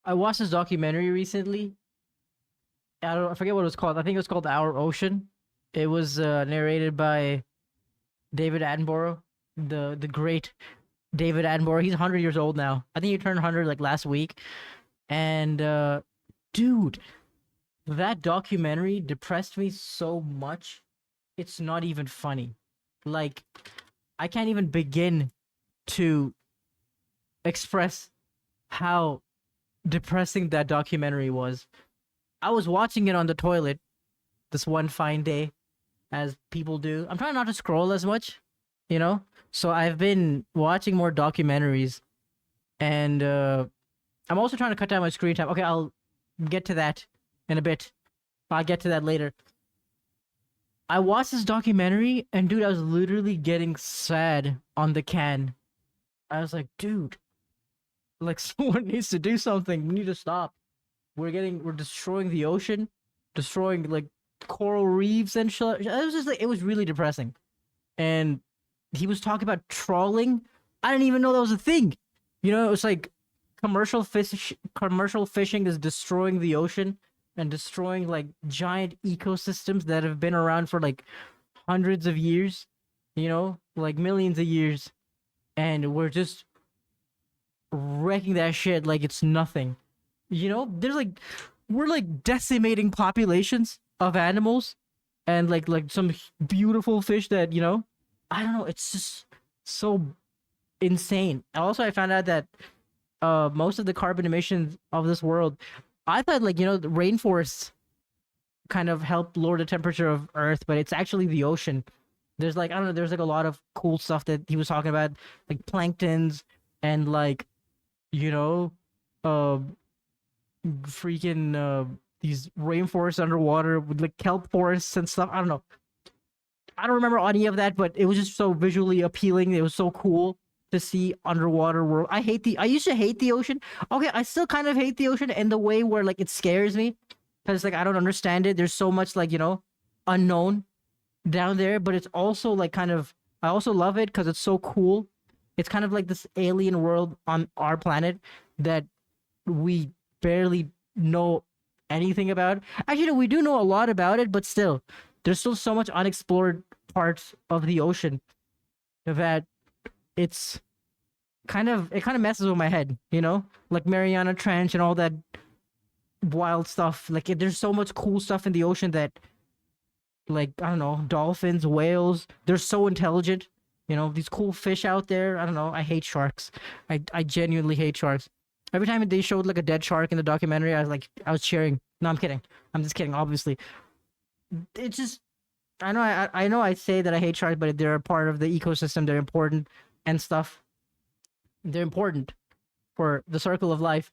I watched this documentary recently. I forget what it was called. I think it was called Our Ocean. It was narrated by David Attenborough, the great David Attenborough. He's 100 years old now. I think he turned 100 like last week. And dude, that documentary depressed me so much. It's not even funny. Like I can't even begin to express how depressing that documentary was. I was watching it on the toilet this one fine day, as people do. I'm trying not to scroll as much, you know? So I've been watching more documentaries, and I'm also trying to cut down my screen time. Okay, I'll get to that in a bit. I'll get to that later. I watched this documentary, and dude, I was literally getting sad on the can. I was like, dude, like someone needs to do something. We need to stop. We're destroying the ocean, destroying like coral reefs and shit. It was just like it was really depressing. And he was talking about trawling. I didn't even know that was a thing. You know, it was like commercial fishing is destroying the ocean and destroying like giant ecosystems that have been around for like hundreds of years, you know, like millions of years. And we're just wrecking that shit like it's nothing. You know, there's like we're like decimating populations of animals and like some beautiful fish that, you know, I don't know, it's just so insane. Also, I found out that most of the carbon emissions of this world, I thought like, you know, the rainforests kind of help lower the temperature of Earth, but it's actually the ocean. There's like I don't know, there's like a lot of cool stuff that he was talking about, like planktons and like, you know, uh freaking these rainforests underwater with like kelp forests and stuff. I don't know. I don't remember any of that, but it was just so visually appealing. It was so cool to see underwater world. I used to hate the ocean. Okay, I still kind of hate the ocean in the way where like it scares me because like I don't understand it. There's so much like, you know, unknown down there, but it's also like kind of I also love it because it's so cool. It's kind of like this alien world on our planet that we barely know anything about. Actually, no, we do know a lot about it, but still, there's still so much unexplored parts of the ocean that it's it kind of messes with my head, you know, like Mariana Trench and all that wild stuff. Like, there's so much cool stuff in the ocean that, like, I don't know, dolphins, whales, they're so intelligent. You know, these cool fish out there. I don't know. I hate sharks. I genuinely hate sharks. Every time they showed like a dead shark in the documentary, I was cheering. No, I'm kidding. I'm just kidding. Obviously, it's just I know I say that I hate sharks, but they're a part of the ecosystem. They're important and stuff. They're important for the circle of life.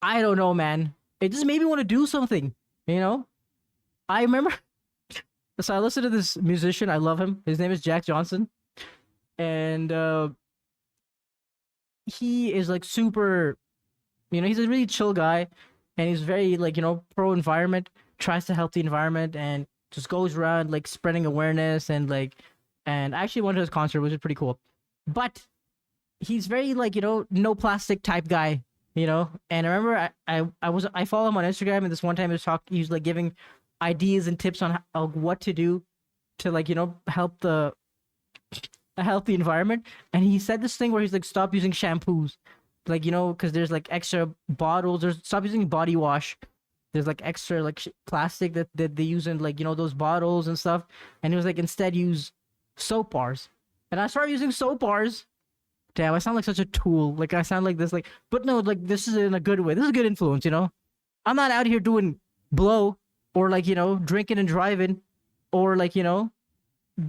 I don't know, man. It just made me want to do something. You know, I remember. So I listened to this musician. I love him. His name is Jack Johnson, and he is like super. You know, he's a really chill guy, and he's very like, you know, pro environment. Tries to help the environment and just goes around like spreading awareness and like. And I actually went to his concert, which is pretty cool. But he's very like, you know, no plastic type guy. You know, and I remember I follow him on Instagram, and this one time he was like giving ideas and tips on what to do to like, you know, help the environment. And he said this thing where he's like, stop using shampoos, like, you know, because there's like extra bottles. There's stop using body wash. There's like extra like plastic that they use in like, you know, those bottles and stuff. And he was like, instead use soap bars. And I started using soap bars. Damn, I sound like such a tool. Like I sound like this, like, but no, like this is in a good way. This is a good influence, you know. I'm not out here doing blow or like, you know, drinking and driving or like, you know,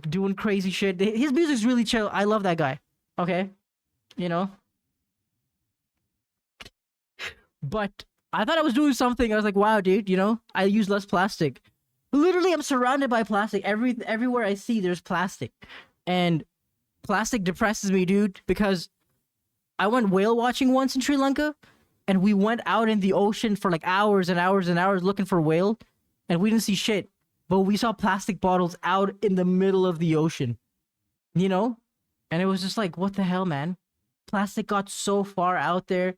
doing crazy shit. His music's really chill. I love that guy. Okay, you know. But I thought I was doing something. I was like, wow, dude, you know, I use less plastic. Literally, I'm surrounded by plastic. Everywhere I see, there's plastic, and plastic depresses me, dude, because I went whale watching once in Sri Lanka, and we went out in the ocean for like hours and hours and hours looking for whale, and we didn't see shit. But we saw plastic bottles out in the middle of the ocean, you know? And it was just like, what the hell, man? Plastic got so far out there.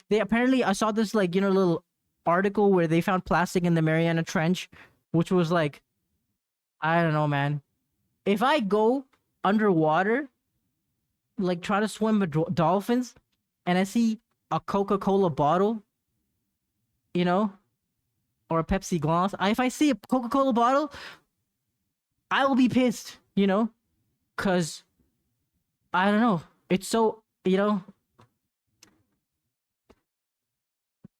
they apparently, I saw this like, little article where they found plastic in the Mariana Trench, which was like, I don't know, man. If I go underwater, like try to swim with dolphins, and I see a Coca-Cola bottle, you know, or a Pepsi glass, if I see a Coca-Cola bottle, I will be pissed, cause I don't know. It's so,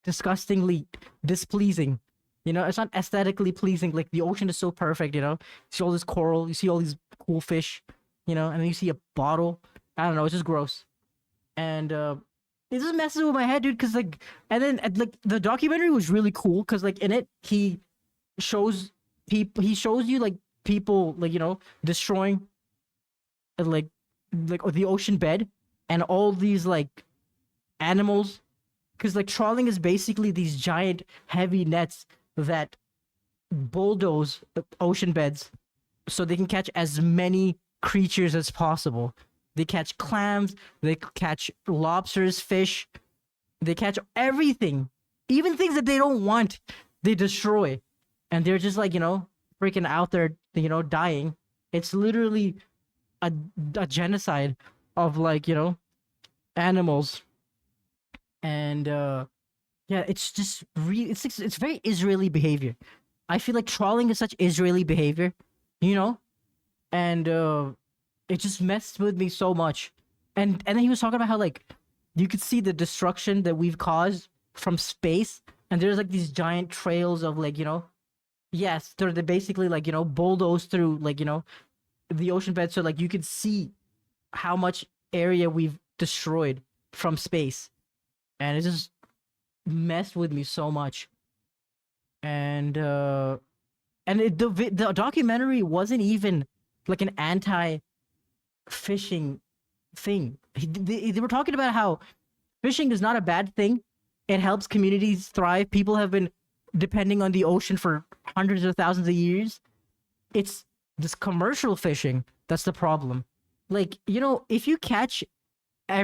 disgustingly displeasing. It's not aesthetically pleasing. Like the ocean is so perfect. You see all this coral, you see all these cool fish, and then you see a bottle. I don't know. It's just gross, and it just messes with my head, dude. Cause like, and then like the documentary was really cool. Cause like in it, he shows people. He shows you like people like destroying like the ocean bed and all these like animals, because like trawling is basically these giant heavy nets that bulldoze the ocean beds so they can catch as many creatures as possible. They catch clams, they catch lobsters, fish, they catch everything, even things that they don't want, they destroy, and they're just like freaking out there, dying. It's literally a genocide of like animals. And yeah, it's just really, it's very Israeli behavior. I feel like trawling is such Israeli behavior, and it just messed with me so much. And then he was talking about how like you could see the destruction that we've caused from space, and there's like these giant trails of like yes, they're basically like bulldozed through like the ocean bed, so like you could see how much area we've destroyed from space, and it just messed with me so much. And the documentary wasn't even like an anti fishing thing. They were talking about how fishing is not a bad thing. It helps communities thrive. People have been depending on the ocean for hundreds of thousands of years. It's this commercial fishing that's the problem. Like, if you catch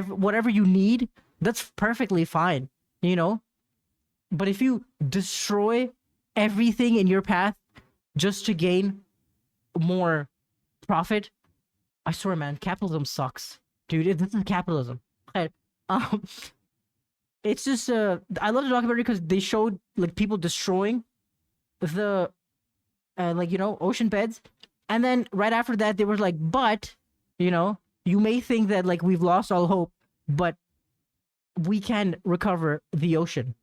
whatever you need, that's perfectly fine, But if you destroy everything in your path just to gain more profit, I swear, man, capitalism sucks, dude. This is capitalism. Um, it's just I love the documentary because they showed like people destroying the ocean beds, and then right after that they were like, but you may think that like we've lost all hope, but we can recover the ocean.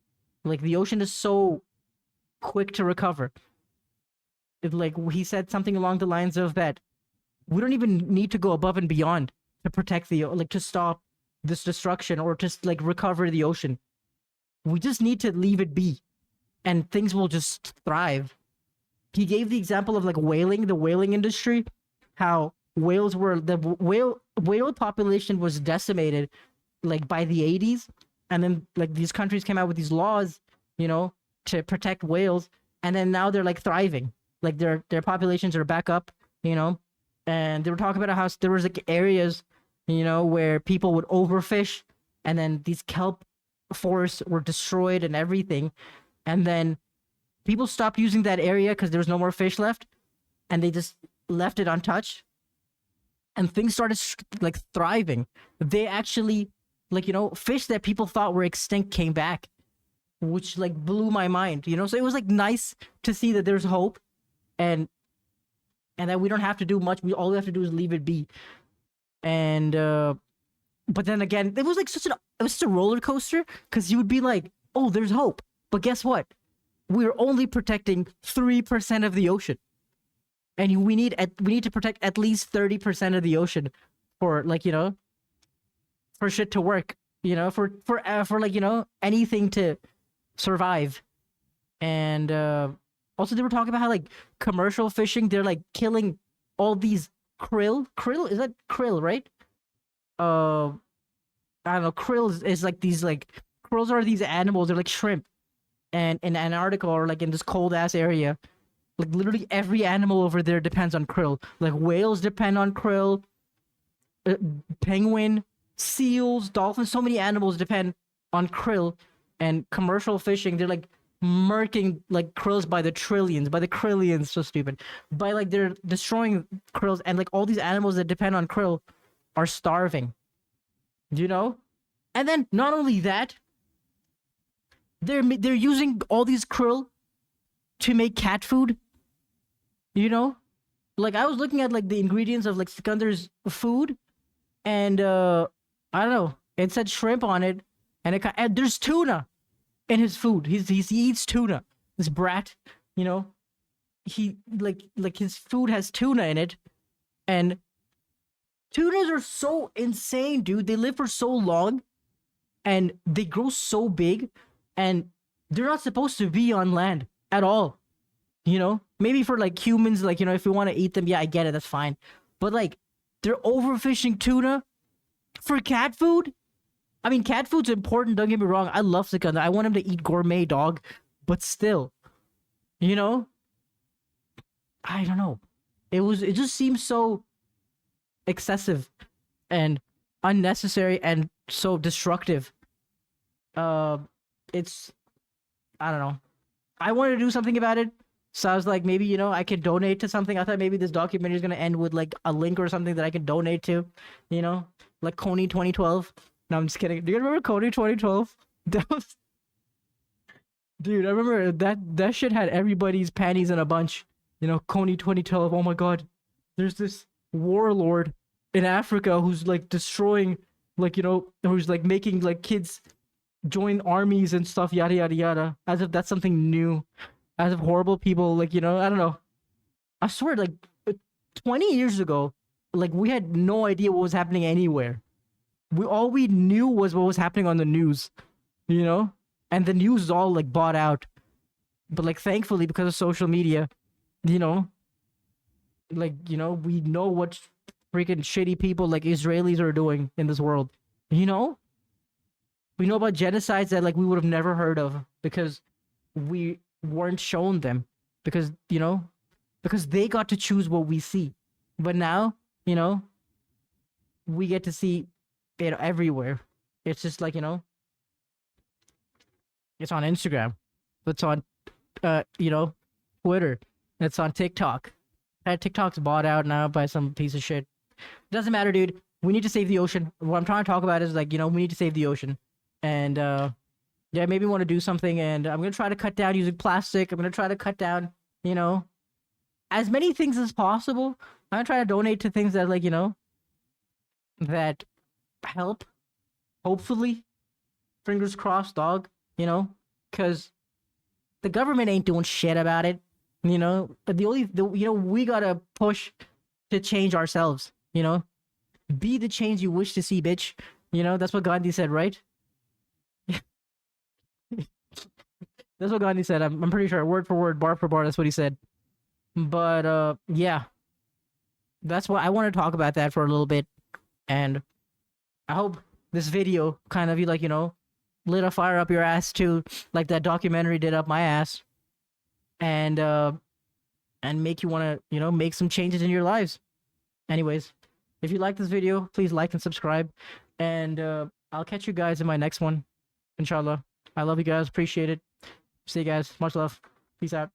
Like the ocean is so quick to recover. Like he said something along the lines of that we don't even need to go above and beyond to protect to stop this destruction or to like recover the ocean. We just need to leave it be, and things will just thrive. He gave the example of like whaling, the whaling industry, how whale population was decimated like by the 80s, and then like these countries came out with these laws, to protect whales, and then now they're like thriving, like their populations are back up, and they were talking about how there was like areas, where people would overfish, and then these kelp forests were destroyed and everything, and then people stopped using that area because there was no more fish left, and they just left it untouched, and things started like thriving. They actually fish that people thought were extinct came back, which like blew my mind, so it was like nice to see that there's hope, and that we don't have to do much. All we have to do is leave it be. And but then again, it was like it was such a roller coaster, because you would be like, oh, there's hope, but guess what, we're only protecting 3% of the ocean, and we need to protect at least 30% of the ocean for like for shit to work, for like anything to survive. And also they were talking about how like commercial fishing, they're like killing all these krill. Is that krill, right? I don't know. Krill is like these like krills are these animals. They're like shrimp, and in Antarctica or like in this cold ass area, like literally every animal over there depends on krill. Like whales depend on krill, penguin, seals, dolphins. So many animals depend on krill and commercial fishing, they're like murking like krills by the trillions, by the trillions, so stupid. By like they're destroying krills, and like all these animals that depend on krill are starving. You know? And then not only that, they're using all these krill to make cat food. You know? Like I was looking at like the ingredients of like Sikandar's food, and I don't know, it said shrimp on it, and and there's tuna in his food. He eats tuna. This brat, you know, he like his food has tuna in it, and tunas are so insane, dude. They live for so long, and they grow so big, and they're not supposed to be on land at all. You know, maybe for like humans, like, you know, if we want to eat them, yeah, I get it, that's fine. But like, they're overfishing tuna for cat food. I mean, cat food's important. Don't get me wrong. I love Sikandar. I want him to eat gourmet dog, but still, you know, I don't know. It just seems so excessive and unnecessary and so destructive. Uh, it's, I don't know. I wanted to do something about it. So I was like, maybe, you know, I could donate to something. I thought maybe this documentary is going to end with like a link or something that I can donate to, you know, like Coney 2012. No, I'm just kidding. Do you remember Coney 2012? That was, dude, I remember that shit had everybody's panties in a bunch. You know, Coney 2012. Oh my God. There's this warlord in Africa who's like destroying, like, you know, who's like making like kids join armies and stuff, yada, yada, yada. As if that's something new. As if horrible people, like, you know, I don't know. I swear, like, 20 years ago, like, we had no idea what was happening anywhere. All we knew was what was happening on the news, you know? And the news is all, like, bought out. But, like, thankfully, because of social media, you know, like, you know, we know what freaking shitty people like Israelis are doing in this world, you know? We know about genocides that, like, we would have never heard of because we weren't shown them, because, you know, because they got to choose what we see. But now, you know, we get to see it everywhere. It's just like, you know, it's on Instagram, it's on you know, Twitter, it's on TikTok. TikTok's bought out now by some piece of shit. Doesn't matter, dude. We need to save the ocean. What I'm trying to talk about is, like, you know, we need to save the ocean. And yeah, maybe want to do something, and I'm gonna try to cut down using plastic. I'm gonna try to cut down, you know, as many things as possible. I'm gonna try to donate to things that, like, you know, that help. Hopefully, fingers crossed, dog. You know, because the government ain't doing shit about it. You know, you know, we gotta push to change ourselves. You know, be the change you wish to see, bitch. You know, that's what Gandhi said, right? That's what Gandhi said. I'm pretty sure, word for word, bar for bar. That's what he said. But yeah, that's what I want to talk about that for a little bit, and I hope this video kind of, you like, you know, lit a fire up your ass too, like that documentary did up my ass, and make you want to, you know, make some changes in your lives. Anyways, if you like this video, please like and subscribe, and I'll catch you guys in my next one, inshallah. I love you guys. Appreciate it. See you guys. Much love. Peace out.